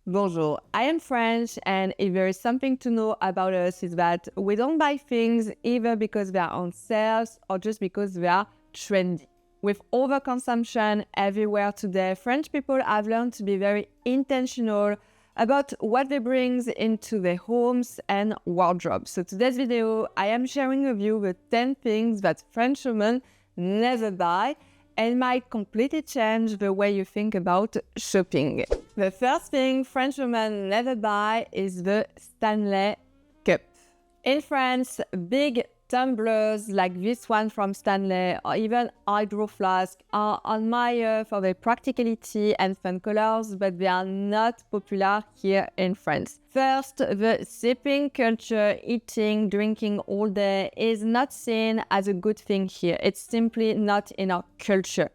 Bonjour, I am French, and if there is something to know about us is that we don't buy things either because they are on sales or just because they are trendy. With overconsumption everywhere today, French people have learned to be very intentional about what they bring into their homes and wardrobes. So today's video, I am sharing with you the 10 things that French women never buy and might completely change the way you think about shopping. The first thing French women never buy is the Stanley cup. In France, big tumblers like this one from Stanley or even hydro flask are admired for their practicality and fun colors, but they are not popular here in France. First, the sipping culture, eating, drinking all day, is not seen as a good thing here. It's simply not in our culture.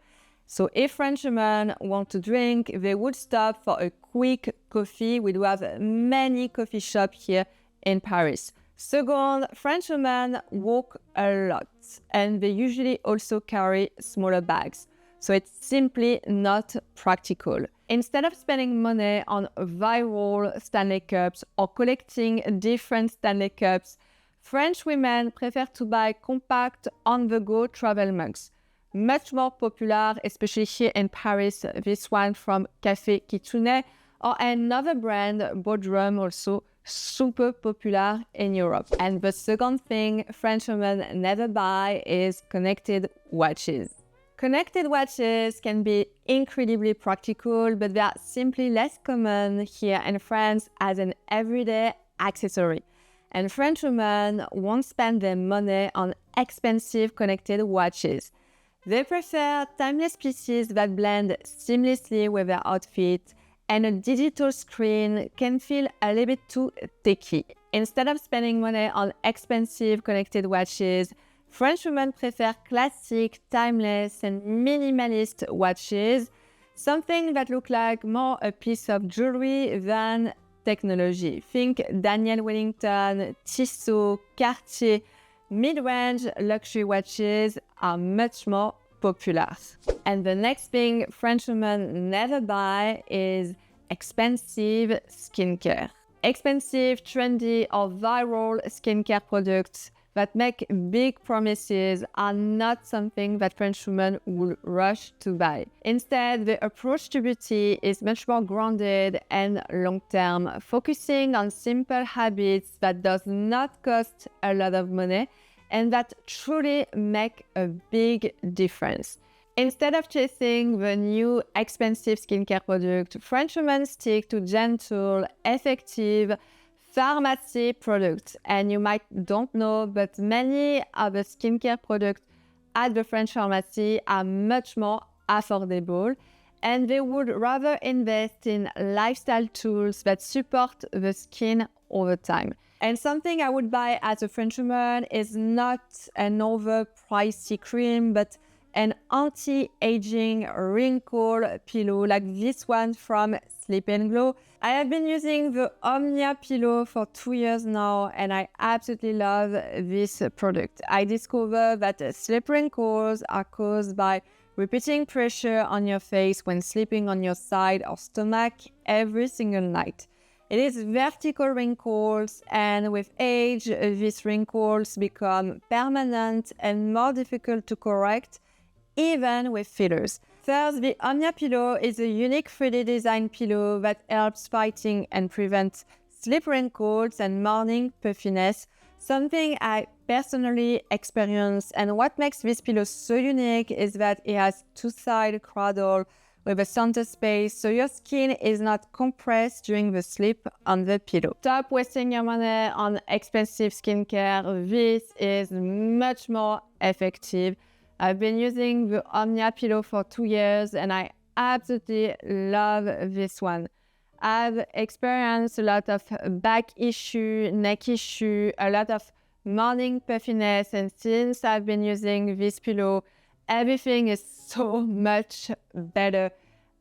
So if Frenchmen want to drink, they would stop for a quick coffee. We do have many coffee shops here in Paris. Second, French women walk a lot and they usually also carry smaller bags. So it's simply not practical. Instead of spending money on viral Stanley cups or collecting different Stanley cups, French women prefer to buy compact on-the-go travel mugs. Much more popular, especially here in Paris, this one from Café Kitsune, or another brand, Bodrum, also super popular in Europe. And the second thing French women never buy is connected watches. Connected watches can be incredibly practical, but they are simply less common here in France as an everyday accessory. And French women won't spend their money on expensive connected watches. They prefer timeless pieces that blend seamlessly with their outfit, and a digital screen can feel a little bit too techy. Instead of spending money on expensive connected watches, French women prefer classic, timeless, and minimalist watches, something that look like more a piece of jewelry than technology. Think Daniel Wellington, Tissot, Cartier. Mid-range luxury watches are much more popular. And the next thing French women never buy is expensive skincare. Expensive, trendy, or viral skincare products that make big promises are not something that French women will rush to buy. Instead, the approach to beauty is much more grounded and long-term, focusing on simple habits that does not cost a lot of money and that truly make a big difference. Instead of chasing the new expensive skincare product, French women stick to gentle, effective pharmacy products. And you might don't know, but many of the skincare products at the French pharmacy are much more affordable, and they would rather invest in lifestyle tools that support the skin over time. And something I would buy as a French woman is not an overpriced cream, but an anti-aging wrinkle pillow like this one from Sleep & Glow. I have been using the Omnia pillow for 2 years now, and I absolutely love this product. I discovered that sleep wrinkles are caused by repeating pressure on your face when sleeping on your side or stomach every single night. It is vertical wrinkles, and with age, these wrinkles become permanent and more difficult to correct, even with fillers. Third, the Omnia pillow is a unique 3D design pillow that helps fighting and prevent sleep wrinkles and morning puffiness, something I personally experience. And what makes this pillow so unique is that it has two-side cradle with a center space, so your skin is not compressed during the sleep on the pillow. Stop wasting your money on expensive skincare. This is much more effective. I've been using the Omnia pillow for 2 years and I absolutely love this one. I've experienced a lot of back issue, neck issue, a lot of morning puffiness, and since I've been using this pillow, everything is so much better.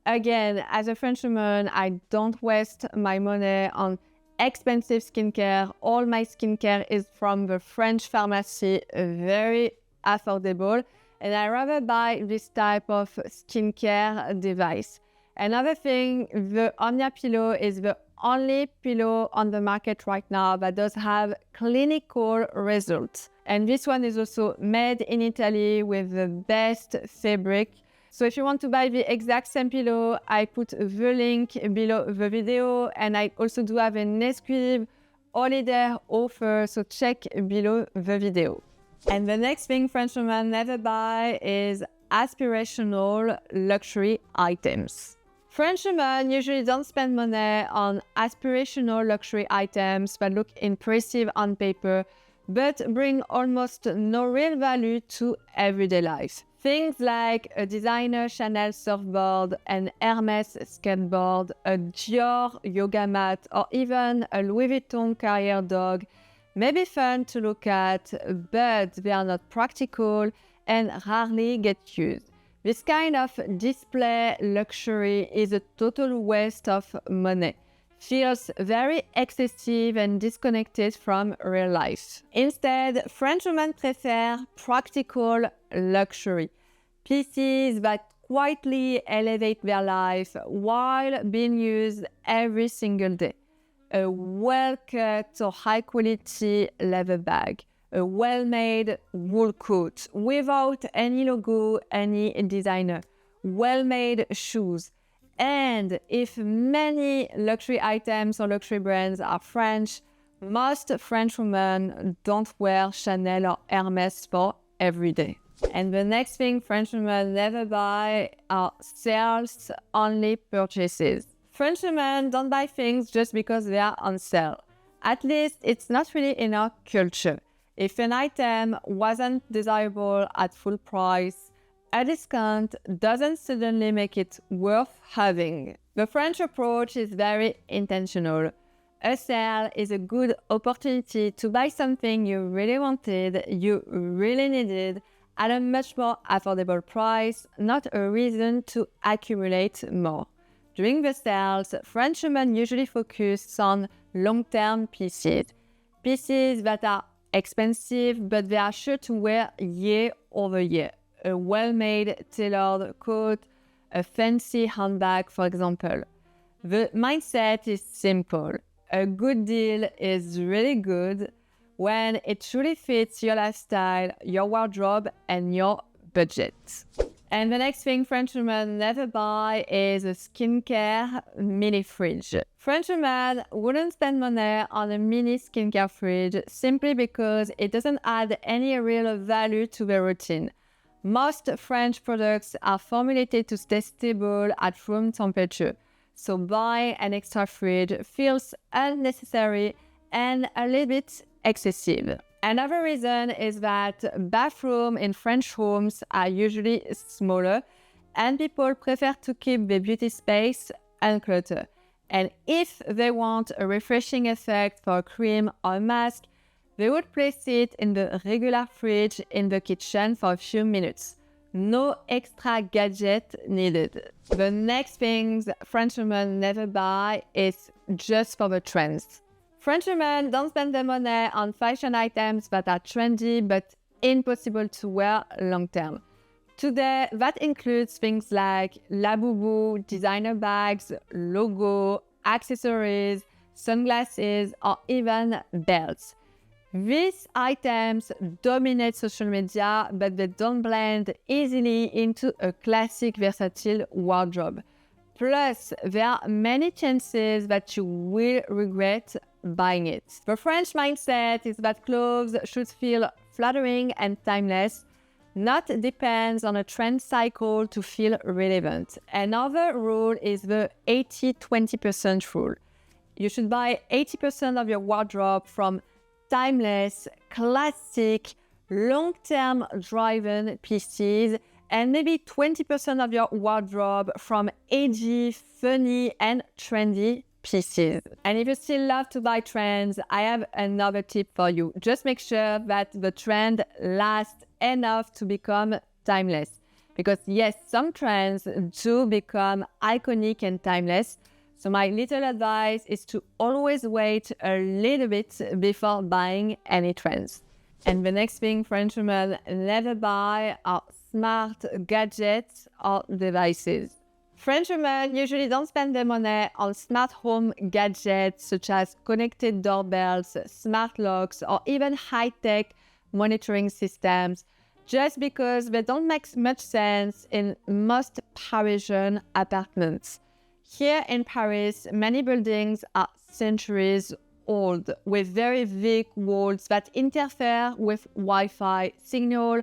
Again, as a French woman, I don't waste my money on expensive skincare. All my skincare is from the French pharmacy, very affordable. And I rather buy this type of skincare device. Another thing, the Omnia pillow is the only pillow on the market right now that does have clinical results. And this one is also made in Italy with the best fabric. So if you want to buy the exact same pillow, I put the link below the video, and I also do have an exclusive holiday offer, so check below the video. And the next thing French women never buy is aspirational luxury items. French women usually don't spend money on aspirational luxury items that look impressive on paper, but bring almost no real value to everyday life. Things like a designer Chanel surfboard, an Hermes skateboard, a Dior yoga mat, or even a Louis Vuitton carrier dog may be fun to look at, but they are not practical and rarely get used. This kind of display luxury is a total waste of money, feels very excessive and disconnected from real life. Instead, French women prefer practical luxury, pieces that quietly elevate their life while being used every single day. A well-cut or high-quality leather bag, a well-made wool coat without any logo, any designer, well-made shoes. And if many luxury items or luxury brands are French, most French women don't wear Chanel or Hermes for every day. And the next thing French women never buy are sales-only purchases. French women don't buy things just because they are on sale. At least it's not really in our culture. If an item wasn't desirable at full price, a discount doesn't suddenly make it worth having. The French approach is very intentional. A sale is a good opportunity to buy something you really wanted, you really needed, at a much more affordable price, not a reason to accumulate more. During the sales, French women usually focus on long-term pieces. Pieces that are expensive, but they are sure to wear year over year. A well-made tailored coat, a fancy handbag, for example. The mindset is simple. A good deal is really good when it truly fits your lifestyle, your wardrobe, and your budget. And the next thing French women never buy is a skincare mini fridge. French women wouldn't spend money on a mini skincare fridge simply because it doesn't add any real value to their routine. Most French products are formulated to stay stable at room temperature, so buying an extra fridge feels unnecessary and a little bit excessive. Another reason is that bathrooms in French homes are usually smaller and people prefer to keep the beauty space uncluttered. And if they want a refreshing effect for a cream or a mask, they would place it in the regular fridge in the kitchen for a few minutes. No extra gadget needed. The next things French women never buy is just for the trends. French women don't spend their money on fashion items that are trendy but impossible to wear long term. Today, that includes things like Labubu, designer bags, logo, accessories, sunglasses, or even belts. These items dominate social media, but they don't blend easily into a classic, versatile wardrobe. Plus, there are many chances that you will regret buying it. The French mindset is that clothes should feel flattering and timeless, not depends on a trend cycle to feel relevant. Another rule is the 80-20% rule. You should buy 80% of your wardrobe from timeless, classic, long-term driven pieces, and maybe 20% of your wardrobe from edgy, funny, and trendy pieces. And if you still love to buy trends, I have another tip for you. Just make sure that the trend lasts enough to become timeless. Because yes, some trends do become iconic and timeless. So my little advice is to always wait a little bit before buying any trends. And the next thing French women never buy are smart gadgets or devices. French women usually don't spend their money on smart home gadgets such as connected doorbells, smart locks, or even high-tech monitoring systems, just because they don't make much sense in most Parisian apartments. Here in Paris, many buildings are centuries old, with very thick walls that interfere with Wi-Fi signal,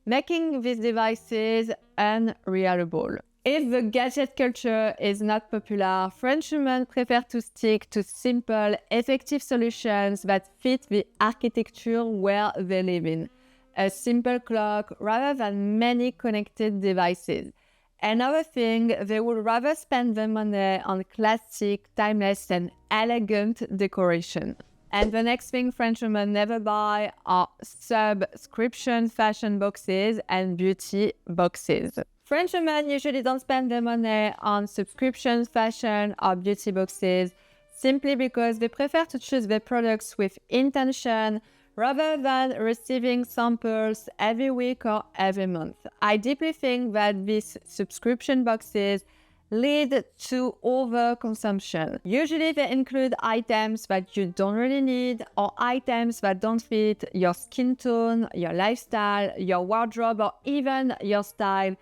making these devices unreliable. If the gadget culture is not popular, French women prefer to stick to simple, effective solutions that fit the architecture where they live in. A simple clock rather than many connected devices. Another thing, they would rather spend their money on classic, timeless, and elegant decoration. And the next thing French women never buy are subscription fashion boxes and beauty boxes. French women usually don't spend their money on subscription fashion or beauty boxes simply because they prefer to choose their products with intention rather than receiving samples every week or every month. I deeply think that these subscription boxes lead to overconsumption. Usually they include items that you don't really need or items that don't fit your skin tone, your lifestyle, your wardrobe, or even your style,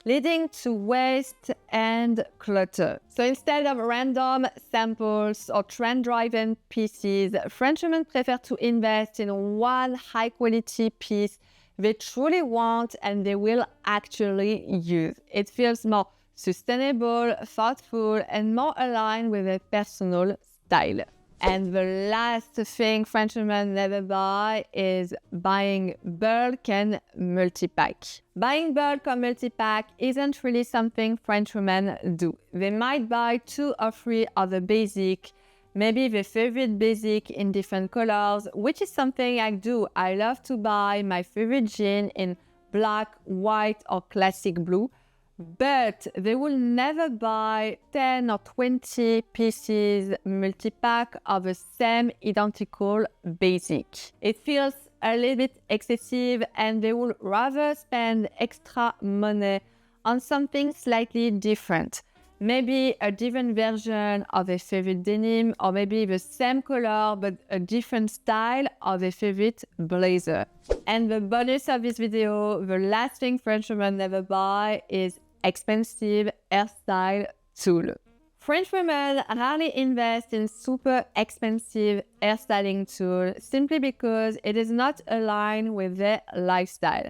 leading to waste and clutter. So instead of random samples or trend-driven pieces, French women prefer to invest in one high-quality piece they truly want and they will actually use. It feels more sustainable, thoughtful, and more aligned with their personal style. And the last thing French women never buy is buying bulk and multi-pack. Buying bulk or multi-pack isn't really something French women do. They might buy 2 or 3 of the basic, maybe their favorite basic in different colors, which is something I do. I love to buy my favorite jean in black, white, or classic blue. But they will never buy 10 or 20 pieces multi-pack of the same identical basic. It feels a little bit excessive and they would rather spend extra money on something slightly different. Maybe a different version of their favorite denim, or maybe the same color but a different style of their favorite blazer. And the bonus of this video, the last thing French women never buy is expensive hairstyle tool. French women rarely invest in super expensive hairstyling tool simply because it is not aligned with their lifestyle.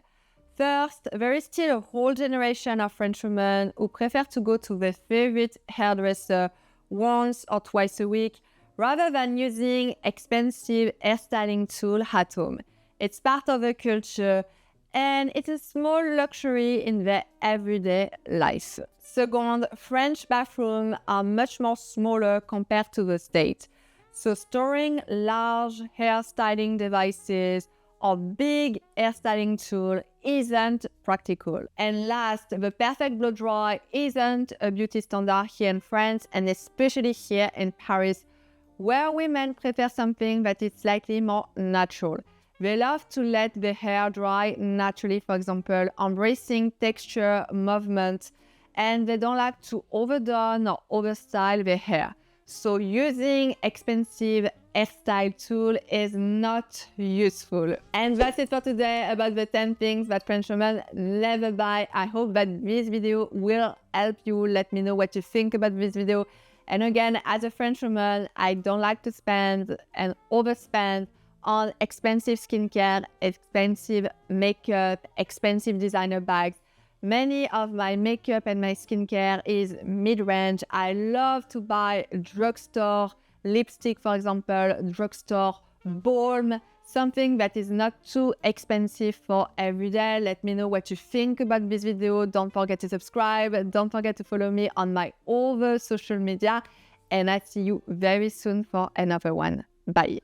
First, there is still a whole generation of French women who prefer to go to their favorite hairdresser once or twice a week rather than using expensive hairstyling tool at home. It's part of the culture and it's a small luxury in their everyday life. Second, French bathrooms are much more smaller compared to the States. So storing large hairstyling devices or big hairstyling tool isn't practical. And last, the perfect blow dry isn't a beauty standard here in France and especially here in Paris, where women prefer something that is slightly more natural. They love to let the hair dry naturally, for example, embracing texture, movement, and they don't like to overdone or overstyle their hair. So using expensive hairstyle tool is not useful. And that's it for today about the 10 things that French women never buy. I hope that this video will help you. Let me know what you think about this video. And again, as a French woman, I don't like to spend and overspend on expensive skincare, expensive makeup, expensive designer bags. Many of my makeup and my skincare is mid-range. I love to buy drugstore lipstick, for example, drugstore balm, something that is not too expensive for every day. Let me know what you think about this video. Don't forget to subscribe. Don't forget to follow me on my other social media. And I see you very soon for another one. Bye.